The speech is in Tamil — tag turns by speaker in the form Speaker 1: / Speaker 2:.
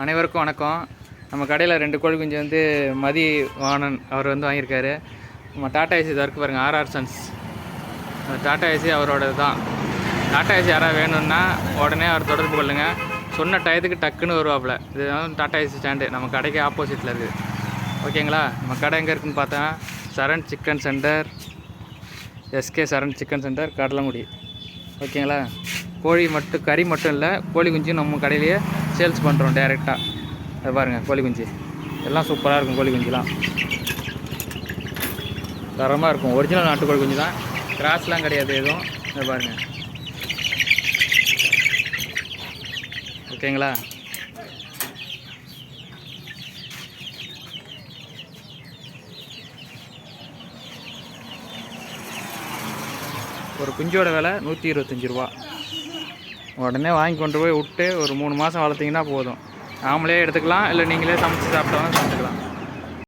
Speaker 1: அனைவருக்கும் வணக்கம். நம்ம கடையில் 2 கோழி குஞ்சு வந்து மதிவாணன் அவர் வந்து வாங்கியிருக்காரு. நம்ம டாடா ஏசி இதாக இருக்குது பாருங்கள், ஆர்ஆர் சன்ஸ். டாடா ஏசி அவரோட தான். டாடா ஏசி யாராவது வேணும்னா உடனே அவர் தொடர்பு கொள்ளுங்கள். சொன்ன டயத்துக்கு டக்குன்னு வருவாப்பில். இது வந்து டாடா ஏசி ஸ்டாண்டு நம்ம கடைக்கு ஆப்போசிட்டில் இருக்குது. ஓகேங்களா? நம்ம கடை எங்கே இருக்குதுன்னு பார்த்தா சரண் சிக்கன் சென்டர், எஸ்கே சரண் சிக்கன் சென்டர், கடலங்குடி. ஓகேங்களா? கோழி மட்டும் கறி மட்டும் இல்லை, கோழி குஞ்சு நம்ம கடையிலேயே சேல்ஸ் பண்ணுறோம் டைரெக்டாக. அது பாருங்கள், கோழி குஞ்சு எல்லாம் சூப்பராக இருக்கும். கோழி குஞ்சுலாம் தரமாக இருக்கும். ஒரிஜினல் நாட்டுக்கோழி குஞ்சு தான், கிராஸ்லாம் கிடையாது எதுவும். அது பாருங்கள். ஓகேங்களா? ஒரு குஞ்சோட விலை 125 ரூபா. உடனே வாங்கி கொண்டு போய் விட்டு ஒரு 3 மாதம் வளர்த்திங்கன்னா போதும். நாமளே எடுத்துக்கலாம், இல்லை நீங்களே சமைச்சு சாப்பிட்டாலும் சாப்பிட்டுக்கலாம்.